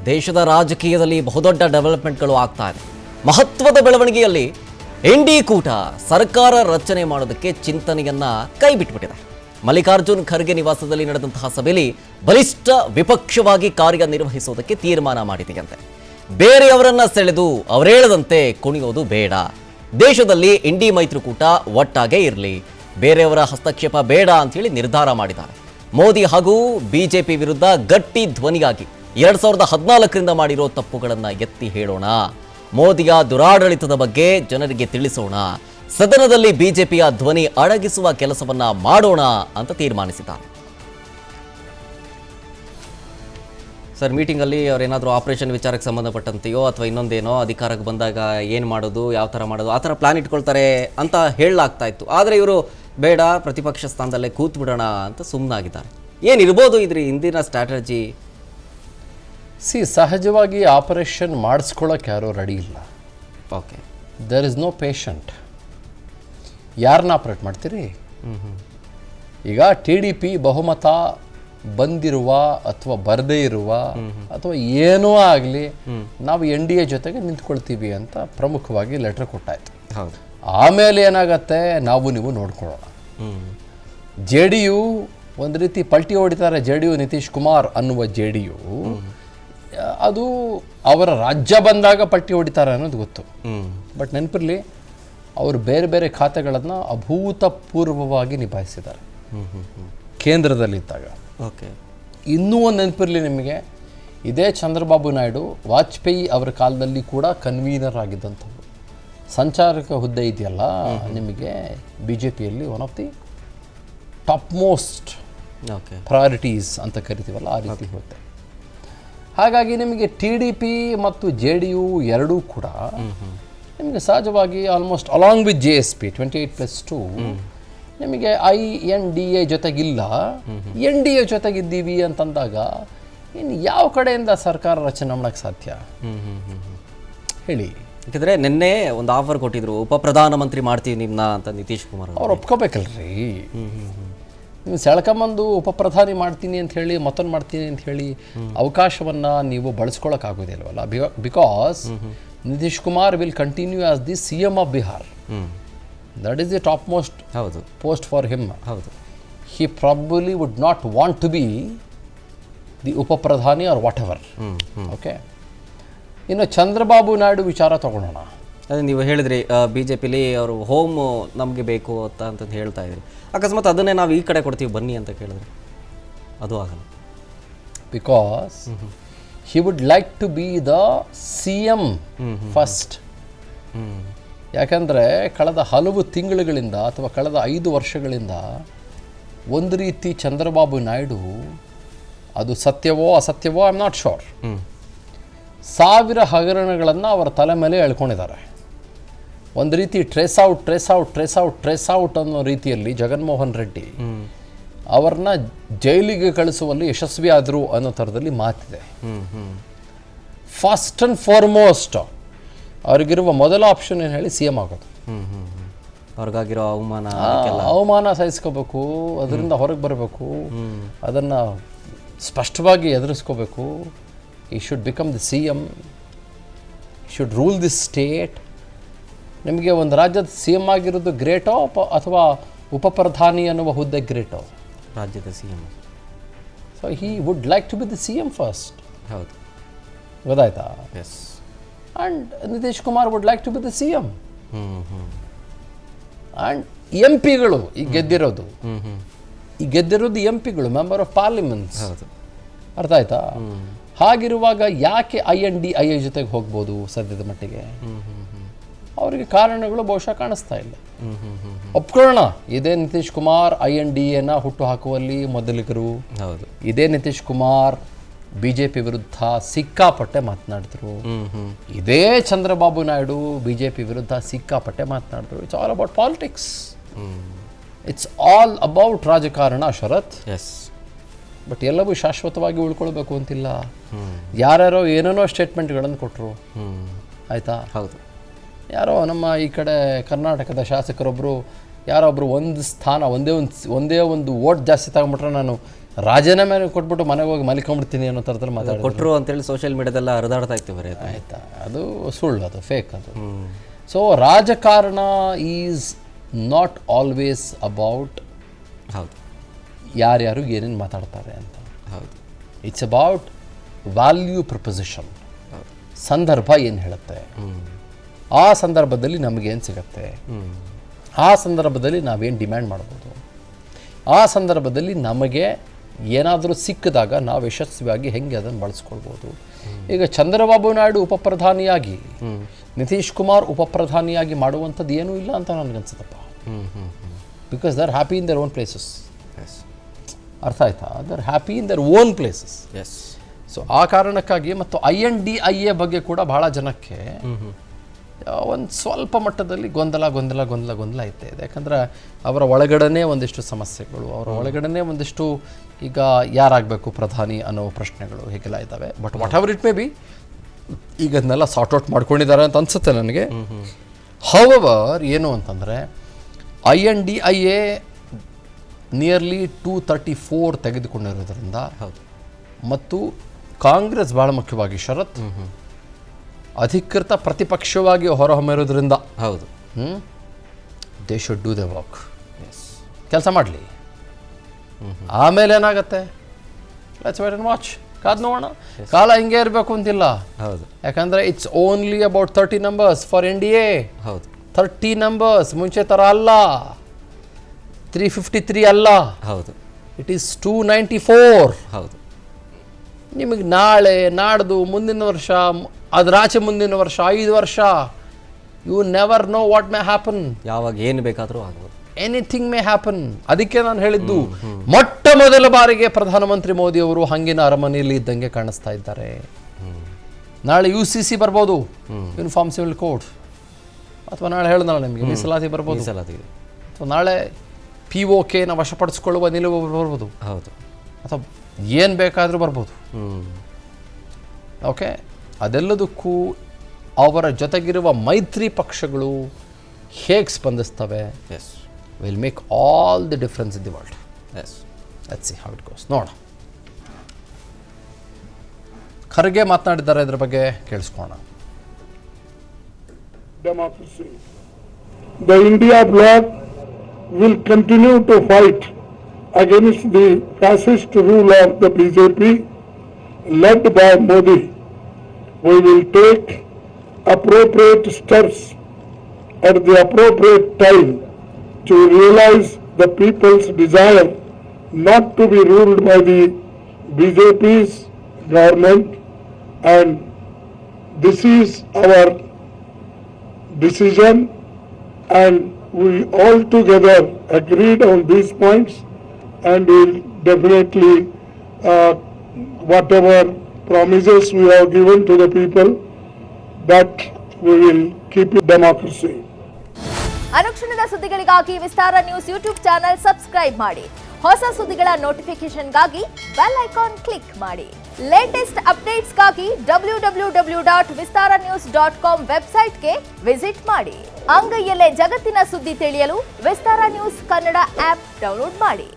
ದೇಶದ ರಾಜಕೀಯದಲ್ಲಿ ಬಹುದೊಡ್ಡ ಡೆವಲಪ್ಮೆಂಟ್ಗಳು ಆಗ್ತಾ ಇದೆ. ಮಹತ್ವದ ಬೆಳವಣಿಗೆಯಲ್ಲಿ ಇಂಡಿ ಕೂಟ ಸರ್ಕಾರ ರಚನೆ ಮಾಡೋದಕ್ಕೆ ಚಿಂತನೆಯನ್ನ ಕೈಬಿಟ್ಬಿಟ್ಟಿದೆ. ಮಲ್ಲಿಕಾರ್ಜುನ್ ಖರ್ಗೆ ನಿವಾಸದಲ್ಲಿ ನಡೆದಂತಹ ಸಭೆಯಲ್ಲಿ ಬಲಿಷ್ಠ ವಿಪಕ್ಷವಾಗಿ ಕಾರ್ಯನಿರ್ವಹಿಸೋದಕ್ಕೆ ತೀರ್ಮಾನ ಮಾಡಿದೆಯಂತೆ. ಬೇರೆಯವರನ್ನ ಸೆಳೆದು ಅವರೇಳದಂತೆ ಕುಣಿಯೋದು ಬೇಡ. ದೇಶದಲ್ಲಿ ಇಂಡಿ ಮೈತ್ರಿಕೂಟ ಒಟ್ಟಾಗೇ ಇರಲಿ, ಬೇರೆಯವರ ಹಸ್ತಕ್ಷೇಪ ಬೇಡ ಅಂತೇಳಿ ನಿರ್ಧಾರ ಮಾಡಿದ್ದಾರೆ. ಮೋದಿ ಹಾಗೂ ಬಿಜೆಪಿ ವಿರುದ್ಧ ಗಟ್ಟಿ ಧ್ವನಿಯಾಗಿ 2014ರಿಂದ ಮಾಡಿರೋ ತಪ್ಪುಗಳನ್ನು ಎತ್ತಿ ಹೇಳೋಣ. ಮೋದಿಯ ದುರಾಡಳಿತದ ಬಗ್ಗೆ ಜನರಿಗೆ ತಿಳಿಸೋಣ. ಸದನದಲ್ಲಿ ಬಿಜೆಪಿಯ ಧ್ವನಿ ಅಡಗಿಸುವ ಕೆಲಸವನ್ನ ಮಾಡೋಣ ಅಂತ ತೀರ್ಮಾನಿಸಿದ್ದಾರೆ. ಸರ್, ಮೀಟಿಂಗಲ್ಲಿ ಅವರೇನಾದರೂ ಆಪರೇಷನ್ ವಿಚಾರಕ್ಕೆ ಸಂಬಂಧಪಟ್ಟಂತೆಯೋ ಅಥವಾ ಇನ್ನೊಂದೇನೋ ಅಧಿಕಾರಕ್ಕೆ ಬಂದಾಗ ಏನು ಮಾಡೋದು, ಯಾವ ಥರ ಮಾಡೋದು, ಆ ಥರ ಪ್ಲಾನ್ ಇಟ್ಕೊಳ್ತಾರೆ ಅಂತ ಹೇಳಲಾಗ್ತಾ ಇತ್ತು. ಆದರೆ ಇವರು ಬೇಡ, ಪ್ರತಿಪಕ್ಷ ಸ್ಥಾನದಲ್ಲೇ ಕೂತ್ ಬಿಡೋಣ ಅಂತ ಸುಮ್ಮನಾಗಿದ್ದಾರೆ. ಏನಿರ್ಬೋದು ಇದ್ರಿ ಹಿಂದಿನ ಸ್ಟ್ರಾಟಜಿ? ಸಹಜವಾಗಿ ಆಪರೇಷನ್ ಮಾಡಿಸ್ಕೊಳ್ಳೋಕೆ ಯಾರೂ ರೆಡಿ ಇಲ್ಲ. Okay, there is no patient. ಯಾರನ್ನ ಆಪ್ರೇಟ್ ಮಾಡ್ತೀರಿ? ಈಗ TDP ಬಹುಮತ ಬಂದಿರುವ ಅಥವಾ ಬರದೇ ಇರುವ ಅಥವಾ ಏನೋ ಆಗಲಿ ನಾವು NDA ಜೊತೆಗೆ ನಿಂತ್ಕೊಳ್ತೀವಿ ಅಂತ ಪ್ರಮುಖವಾಗಿ ಲೆಟರ್ ಕೊಟ್ಟಾಯ್ತು. ಹೌದು. ಆಮೇಲೆ ಏನಾಗತ್ತೆ ನಾವು ನೀವು ನೋಡ್ಕೊಳ್ಳೋಣ. JDU ಒಂದು ರೀತಿ ಪಲ್ಟಿ ಹೊಡಿತಾರೆ. JDU ನಿತೀಶ್ ಕುಮಾರ್ ಅನ್ನುವ JDU ಅದು ಅವರ ರಾಜ್ಯ ಬಂದಾಗ ಪಲ್ಟಿ ಹೊಡಿತಾರೆ ಅನ್ನೋದು ಗೊತ್ತು. ಬಟ್ ನೆನಪಿರಲಿ, ಅವರು ಬೇರೆ ಬೇರೆ ಖಾತೆಗಳನ್ನು ಅಭೂತಪೂರ್ವವಾಗಿ ನಿಭಾಯಿಸಿದ್ದಾರೆ ಕೇಂದ್ರದಲ್ಲಿದ್ದಾಗ. ಓಕೆ, ಇನ್ನೂ ಒಂದು ನೆನಪಿರಲಿ ನಿಮಗೆ, ಇದೇ ಚಂದ್ರಬಾಬು ನಾಯ್ಡು ವಾಜಪೇಯಿ ಅವರ ಕಾಲದಲ್ಲಿ ಕೂಡ ಕನ್ವೀನರ್ ಆಗಿದ್ದಂಥವ್ರು. ಸಂಚಾರಕ ಹುದ್ದೆ ಇದೆಯಲ್ಲ ನಿಮಗೆ BJPಯಲ್ಲಿ one of the top most priorities ಅಂತ ಕರಿತೀವಲ್ಲ, ಆ ರೀತಿ ಹುದ್ದೆ. ಹಾಗಾಗಿ ನಿಮಗೆ TDP ಮತ್ತು JDU ಎರಡೂ ಕೂಡ ನಿಮಗೆ ಸಹಜವಾಗಿ ಆಲ್ಮೋಸ್ಟ್ ಅಲಾಂಗ್ ವಿತ್ JSP 28+2 ನಿಮಗೆ INDA ಜೊತೆಗಿಲ್ಲ, NDA ಜೊತೆಗಿದ್ದೀವಿ ಅಂತಂದಾಗ ಇನ್ನು ಯಾವ ಕಡೆಯಿಂದ ಸರ್ಕಾರ ರಚನೆ ಮಾಡೋಕ್ಕೆ ಸಾಧ್ಯ ಹೇಳಿ? ಯಾಕಂದರೆ ನಿನ್ನೆ ಒಂದು ಆಫರ್ ಕೊಟ್ಟಿದ್ರು, ಉಪ ಪ್ರಧಾನಮಂತ್ರಿ ಮಾಡ್ತೀವಿ ನಿಮ್ಮನ್ನ ಅಂತ ನಿತೀಶ್ ಕುಮಾರ್ ಅವ್ರು ಒಪ್ಕೋಬೇಕಲ್ರಿ. ನೀವು ಸೆಳ್ಕೊಂಬಂದು ಉಪ ಪ್ರಧಾನಿ ಮಾಡ್ತೀನಿ ಅಂತ ಹೇಳಿ ಮತ್ತೊಂದು ಮಾಡ್ತೀನಿ ಅಂತ ಹೇಳಿ ಅವಕಾಶವನ್ನು ನೀವು ಬಳಸ್ಕೊಳ್ಳೋಕ್ಕಾಗೋದಿಲ್ವಲ್ಲ. Because Nitish Kumar will continue as the CM of Bihar. That is the top most post for him. ಹೌದು. He probably would not want to be the ಉಪ ಪ್ರಧಾನಿ ಆರ್ ವಾಟ್ ಎವರ್. ಓಕೆ, ಇನ್ನು ಚಂದ್ರಬಾಬು ನಾಯ್ಡು ವಿಚಾರ ತಗೊಳ್ಳೋಣ. ಅದೇ ನೀವು ಹೇಳಿದ್ರಿ BJPಲಿ ಅವರು ಹೋಮ್ ನಮಗೆ ಬೇಕು ಅಂತ ಹೇಳ್ತಾ ಇದ್ರಿ. ಅಕಸ್ಮಾತ್ ಅದನ್ನೇ ನಾವು ಈ ಕಡೆ ಕೊಡ್ತೀವಿ ಬನ್ನಿ ಅಂತ ಕೇಳಿದ್ರೆ ಅದು ಆಗಲ್ಲ. Because he would like to be the CM first. ಯಾಕಂದರೆ ಕಳೆದ ಹಲವು ತಿಂಗಳುಗಳಿಂದ ಅಥವಾ ಕಳೆದ 5 ವರ್ಷಗಳಿಂದ ಒಂದು ರೀತಿ ಚಂದ್ರಬಾಬು ನಾಯ್ಡು, ಅದು ಸತ್ಯವೋ ಅಸತ್ಯವೋ ಐ ಆಮ್ ನಾಟ್ ಶೋರ್, 1000 ಹಗರಣಗಳನ್ನು ಅವರ ತಲೆ ಮೇಲೆ ಎಳ್ಕೊಂಡಿದ್ದಾರೆ. ಒಂದು ರೀತಿ ಟ್ರೇಸ್ ಔಟ್ ಅನ್ನೋ ರೀತಿಯಲ್ಲಿ ಜಗನ್ಮೋಹನ್ ರೆಡ್ಡಿ ಅವ್ರನ್ನ ಜೈಲಿಗೆ ಕಳಿಸುವಲ್ಲಿ ಯಶಸ್ವಿ ಆದರು ಅನ್ನೋ ಥರದಲ್ಲಿ ಮಾತಿದೆ. ಫಸ್ಟ್ ಆ್ಯಂಡ್ ಫಾರ್ಮೋಸ್ಟ್ ಅವ್ರಿಗಿರುವ ಮೊದಲ ಆಪ್ಷನ್ ಏನು ಹೇಳಿ, CM ಆಗೋದು. ಅವ್ರಿಗಾಗಿರೋ ಅವಮಾನ ಸಹಿಸ್ಕೋಬೇಕು, ಅದರಿಂದ ಹೊರಗೆ ಬರಬೇಕು, ಅದನ್ನು ಸ್ಪಷ್ಟವಾಗಿ ಎದುರಿಸ್ಕೋಬೇಕು. ಈ should become the CM, should rule the state. ನಿಮಗೆ ಒಂದು ರಾಜ್ಯದ CM ಆಗಿರೋದು ಗ್ರೇಟೋ ಅಥವಾ ಉಪ ಪ್ರಧಾನಿ ಅನ್ನುವ ಹುದ್ದೆ ಗ್ರೇಟೋ? ರಾಜ್ಯದ CM. So he would like to be the CM first. ಹೌದು, ಗೊತ್ತಾಯ್ತಾ? Yes. And Nitish Kumar would like to be the CM. And MP ಗಳು ಈಗ ಗೆದ್ದಿರೋದು MP ಗಳು ಮೆಂಬರ್ ಆಫ್ ಪಾರ್ಲಿಮೆಂಟ್ಸ್. ಅರ್ಥ ಆಯ್ತಾ? ಹಾಗಿರುವಾಗ ಯಾಕೆ INDA ಜೊತೆಗೆ ಹೋಗ್ಬೋದು ಸದ್ಯದ ಮಟ್ಟಿಗೆ? ಅವರಿಗೆ ಕಾರಣಗಳು ಬಹುಶಃ ಕಾಣಿಸ್ತಾ ಇಲ್ಲ. ಒಪ್ಕೊಳ್ಳೋಣ, ಇದೇ ನಿತೀಶ್ ಕುಮಾರ್ INDAನ ಹುಟ್ಟು ಹಾಕುವಲ್ಲಿ ಮೊದಲಿಗರು. ಹೌದು, ಇದೇ ನಿತೀಶ್ ಕುಮಾರ್ BJP ವಿರುದ್ಧ ಸಿಕ್ಕಾಪಟ್ಟೆ ಮಾತನಾಡಿದ್ರು. ಇದೇ ಚಂದ್ರಬಾಬು ನಾಯ್ಡು BJP ವಿರುದ್ಧ ಸಿಕ್ಕಾಪಟ್ಟೆ ಮಾತನಾಡಿದ್ರು. It's all about politics. It's all about ರಾಜಕಾರಣ ಶರತ್. ಎಸ್. ಬಟ್ ಎಲ್ಲವೂ ಶಾಶ್ವತವಾಗಿ ಉಳ್ಕೊಳ್ಬೇಕು ಅಂತಿಲ್ಲ. ಯಾರ್ಯಾರೋ ಏನೇನೋ ಸ್ಟೇಟ್ಮೆಂಟ್ಗಳನ್ನು ಕೊಟ್ಟರು. ಆಯಿತಾ? ಹೌದು. ಯಾರೋ ನಮ್ಮ ಈ ಕಡೆ ಕರ್ನಾಟಕದ ಶಾಸಕರೊಬ್ಬರು ಯಾರೊಬ್ಬರು ಒಂದು ಸ್ಥಾನ ಒಂದೇ ಒಂದು ವೋಟ್ ಜಾಸ್ತಿ ತಗೊಂಬಿಟ್ರೆ ನಾನು ರಾಜೀನಾಮೆ ಕೊಟ್ಬಿಟ್ಟು ಮನೆಗೆ ಹೋಗಿ ಮಲ್ಕೊಂಡ್ಬಿಡ್ತೀನಿ ಅನ್ನೋ ಥರದಲ್ಲಿ ಮಾತಾಡೋದು ಕೊಟ್ಟರು ಅಂತೇಳಿ ಸೋಷಿಯಲ್ ಮೀಡಿಯಾದೆಲ್ಲ ಹರಿದಾಡ್ತಾ ಇತ್ತು ಬರೀ ಆಯಿತಾ. ಅದು ಸುಳ್ಳು, ಅದು ಫೇಕ್ ಅದು. ಸೊ ರಾಜಕಾರಣ ಈಸ್ ನಾಟ್ ಆಲ್ವೇಸ್ ಅಬೌಟ್ ಹೌದು ಯಾರ್ಯಾರು ಏನೇನು ಮಾತಾಡ್ತಾರೆ ಅಂತ. ಹೌದು, ಇಟ್ಸ್ ಅಬೌಟ್ ವ್ಯಾಲ್ಯೂ ಪ್ರಪೋಸಿಷನ್. ಸಂದರ್ಭ ಏನು ಹೇಳುತ್ತೆ, ಆ ಸಂದರ್ಭದಲ್ಲಿ ನಮಗೇನು ಸಿಗುತ್ತೆ, ಆ ಸಂದರ್ಭದಲ್ಲಿ ನಾವೇನು ಡಿಮ್ಯಾಂಡ್ ಮಾಡ್ಬೋದು, ಆ ಸಂದರ್ಭದಲ್ಲಿ ನಮಗೆ ಏನಾದರೂ ಸಿಕ್ಕಿದಾಗ ನಾವು ಯಶಸ್ವಿಯಾಗಿ ಹೆಂಗೆ ಅದನ್ನು ಬಳಸ್ಕೊಳ್ಬೋದು. ಈಗ ಚಂದ್ರಬಾಬು ನಾಯ್ಡು ಉಪಪ್ರಧಾನಿಯಾಗಿ, ನಿತೀಶ್ ಕುಮಾರ್ ಉಪಪ್ರಧಾನಿಯಾಗಿ ಮಾಡುವಂಥದ್ದು ಏನೂ ಇಲ್ಲ ಅಂತ ನನಗನ್ಸುತ್ತಪ್ಪ. Because they are happy in their own places. ಅರ್ಥ ಆಯ್ತಾ? They are happy in their own places. Yes. So ಆ ಕಾರಣಕ್ಕಾಗಿ ಮತ್ತು INDIA ಬಗ್ಗೆ ಕೂಡ ಬಹಳ ಜನಕ್ಕೆ ಒಂದು ಸ್ವಲ್ಪ ಮಟ್ಟದಲ್ಲಿ ಗೊಂದಲ ಇತ್ತೆ. ಯಾಕಂದರೆ ಅವರ ಒಳಗಡೆ ಒಂದಿಷ್ಟು ಸಮಸ್ಯೆಗಳು, ಅವರ ಒಳಗಡೆ ಒಂದಿಷ್ಟು ಈಗ ಯಾರಾಗಬೇಕು ಪ್ರಧಾನಿ ಅನ್ನೋ ಪ್ರಶ್ನೆಗಳು ಹೀಗೆಲ್ಲ ಇದ್ದಾವೆ. But what ever it may be, ಈಗ ಅದನ್ನೆಲ್ಲ ಸಾರ್ಟ್ ಔಟ್ ಮಾಡ್ಕೊಂಡಿದ್ದಾರೆ ಅಂತ ಅನಿಸುತ್ತೆ ನನಗೆ. ಹೌವರ್ ಏನು ಅಂತಂದರೆ INDIA ನಿಯರ್ಲಿ 234 ತೆಗೆದುಕೊಂಡಿರೋದ್ರಿಂದ ಮತ್ತು ಕಾಂಗ್ರೆಸ್ ಭಾಳ ಮುಖ್ಯವಾಗಿ ಶರತ್ ಅಧಿಕೃತ ಪ್ರತಿಪಕ್ಷವಾಗಿ ಹೊರಹೊಮ್ಮಿರೋದ್ರಿಂದ ಹೌದು, they should do the work. ಕೆಲಸ ಮಾಡಲಿ. ಆಮೇಲೆ ಏನಾಗುತ್ತೆ, ಲೆಟ್ಸ್ ವೇಟ್ ಆ್ಯಂಡ್ ವಾಚ್. ಕಾದು ನೋಡೋಣ. ಕಾಲ ಹಿಂಗೆ ಇರಬೇಕು ಅಂತಿಲ್ಲ. ಹೌದು, ಯಾಕಂದರೆ it's only about 30 numbers for NDA. ಹೌದು, 30 numbers. ಮುಂಚೆ ಥರ ಅಲ್ಲ, 353 ಅಲ್ಲ. ಹೌದು, ಇಟ್ ಈಸ್ 294. ಹೌದು. ನಿಮಗೆ ನಾಳೆ ನಾಡ್ದು ಮುಂದಿನ ವರ್ಷ ಅದರಾಚೆ ಮುಂದಿನ ವರ್ಷ 5 ವರ್ಷ, you never know what may happen. ಯಾವಾಗ ಏನು ಬೇಕಾದರೂ ಆಗ್ಬೋದು, ಎನಿಥಿಂಗ್ ಮೇ ಹ್ಯಾಪನ್. ಅದಕ್ಕೆ ನಾನು ಹೇಳಿದ್ದು, ಮೊಟ್ಟ ಮೊದಲ ಬಾರಿಗೆ ಪ್ರಧಾನಮಂತ್ರಿ ಮೋದಿ ಅವರು ಹಂಗಿನ ಅರಮನೆಯಲ್ಲಿ ಇದ್ದಂಗೆ ಕಾಣಿಸ್ತಾ ಇದ್ದಾರೆ. ನಾಳೆ UCC ಬರ್ಬೋದು, ಯೂನಿಫಾರ್ಮ್ ಸಿವಿಲ್ ಕೋಡ್, ಅಥವಾ ನಾಳೆ ಹೇಳಿದ್ನಲ್ಲ ನಿಮಗೆ ಮೀಸಲಾತಿ ಬರ್ಬೋದು, ಅಥವಾ ನಾಳೆ POKನ ವಶಪಡಿಸ್ಕೊಳ್ಳುವ ನಿಲುವು ಬರ್ಬೋದು. ಹೌದು, ಅಥವಾ ಏನು ಬೇಕಾದರೂ ಬರ್ಬೋದು. ಓಕೆ, ಅದೆಲ್ಲದಕ್ಕೂ ಅವರ ಜೊತೆಗಿರುವ ಮೈತ್ರಿ ಪಕ್ಷಗಳು ಹೇಗೆ ಸ್ಪಂದಿಸ್ತವೆ yes will make all the difference in the world. Yes, let's see how it goes. ನೋಡೋಣ. ಖರ್ಗೆ ಮಾತನಾಡಿದ್ದಾರೆ, ಇದ್ರ ಬಗ್ಗೆ ಕೇಳಿಸ್ಕೋಣ. Democracy. The India bloc will continue to fight against the fascist rule of the BJP led by Modi. We will take appropriate steps at the appropriate time to realize the people's desire not to be ruled by the BJP's government, and this is our decision, and we all together agreed on these points, and will definitely whatever promises we have given to the people, that we will keep it democracy. ಅನುಕ್ಷಣದ ಸುದ್ದಿಗಳಿಗಾಗಿ ವಿಸ್ತಾರ news YouTube channel subscribe ಮಾಡಿ. ಹೊಸ ಸುದ್ದಿಗಳ ನೋಟಿಫಿಕೇಶನ್ಗಾಗಿ bell icon click ಮಾಡಿ. Latest ಅಪ್ಡೇಟ್ಸ್ಗಾಗಿ www.vistaranews.com ವೆಬ್ಸೈಟ್ಗೆ visit ಮಾಡಿ. ಅಂಗೈಯಲ್ಲೇ ಜಗತ್ತಿನ ಸುದ್ದಿ ತಿಳಿಯಲು ವಿಸ್ತಾರ ನ್ಯೂಸ್ ಕನ್ನಡ ಆಪ್ ಡೌನ್ಲೋಡ್ ಮಾಡಿ.